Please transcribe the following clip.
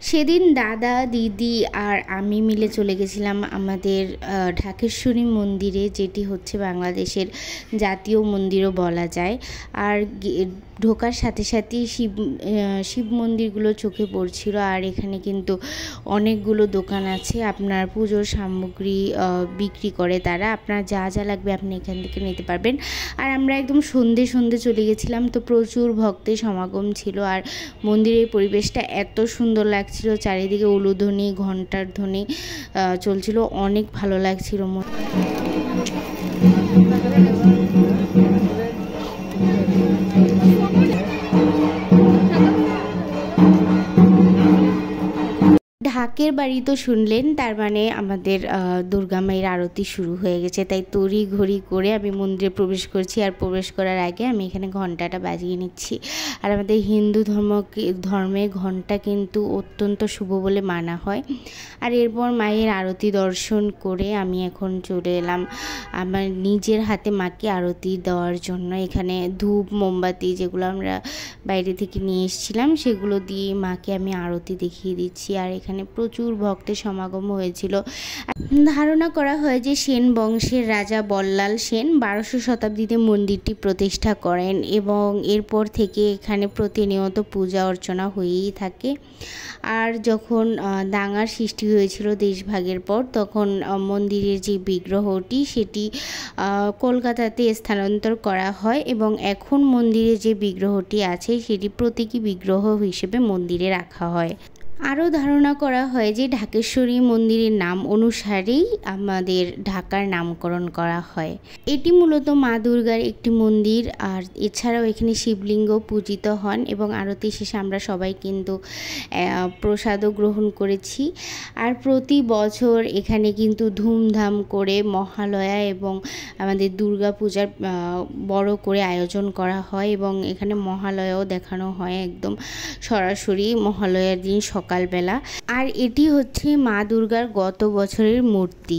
সেদিন দাদা দিদি আর আমি মিলে চলে গেছিলাম আমাদের ঢাকেশ্বরী মন্দিরে, যেটি হচ্ছে বাংলাদেশের জাতীয় মন্দিরও বলা যায়। আর ঢোকার সাথে সাথেই শিব মন্দিরগুলো চোখে পড়ছিল। আর এখানে কিন্তু অনেকগুলো দোকান আছে, আপনার পুজোর সামগ্রী বিক্রি করে তারা। আপনার যা যা লাগবে আপনি এখান থেকে নিতে পারবেন। আর আমরা একদম সন্ধে চলে গেছিলাম, তো প্রচুর ভক্তের সমাগম ছিল। আর মন্দিরের পরিবেশটা এত সুন্দর লাগছিল, চারিদিকে উলুধ্বনি, ঘণ্টার ধ্বনি চলছিল, অনেক ভালো লাগছিল। ঢাকের বাড়ি তো শুনলেন, তার মানে আমাদের দুর্গা মায়ের আরতি শুরু হয়ে গেছে। তাই তড়ি ঘড়ি করে আমি মন্দিরে প্রবেশ করছি। আর প্রবেশ করার আগে আমি এখানে ঘণ্টাটা বাজিয়ে নিচ্ছি। আর আমাদের হিন্দু ধর্মে ঘণ্টা কিন্তু অত্যন্ত শুভ বলে মানা হয়। আর এরপর মায়ের আরতি দর্শন করে আমি এখন চলে এলাম আমার নিজের হাতে মাকে আরতি দেওয়ার জন্য। এখানে ধূপ মোমবাতি যেগুলো আমরা বাইরে থেকে নিয়ে এসেছিলাম সেগুলো দিয়ে মাকে আমি আরতি দেখিয়ে দিচ্ছি। আর এখানে প্রচুর ভক্তের সমাগম হয়েছিল। ধারণা করা হয় যে সেন বংশের রাজা বল্লাল সেন 1200 শতাব্দীতে মন্দিরটি প্রতিষ্ঠা করেন এবং এরপর থেকে এখানে প্রতিনিয়ত পূজা অর্চনা হয়েই থাকে। আর যখন দাঙ্গার সৃষ্টি হয়েছিল দেশভাগের পর, তখন মন্দিরের যে বিগ্রহটি সেটি কলকাতাতে স্থানান্তর করা হয় এবং এখন মন্দিরে যে বিগ্রহটি আছে সেটি প্রতীকী বিগ্রহ হিসেবে মন্দিরে রাখা হয়। আরও ধারণা করা হয় যে ঢাকেশ্বরী মন্দিরের নাম অনুসারেই আমাদের ঢাকার নামকরণ করা হয়। এটি মূলত মা দুর্গার একটি মন্দির। আর এছাড়াও এখানে শিবলিঙ্গ পূজিত হন এবং আরতি শেষে আমরা সবাই কিন্তু প্রসাদও গ্রহণ করেছি। আর প্রতি বছর এখানে কিন্তু ধুমধাম করে মহালয়া এবং আমাদের দুর্গা পূজার বড় করে আয়োজন করা হয় এবং এখানে মহালয়াও দেখানো হয় একদম সরাসরি মহালয়ার দিন সকালবেলা। আর এটি হচ্ছে মা দুর্গার গত বছরের মূর্তি।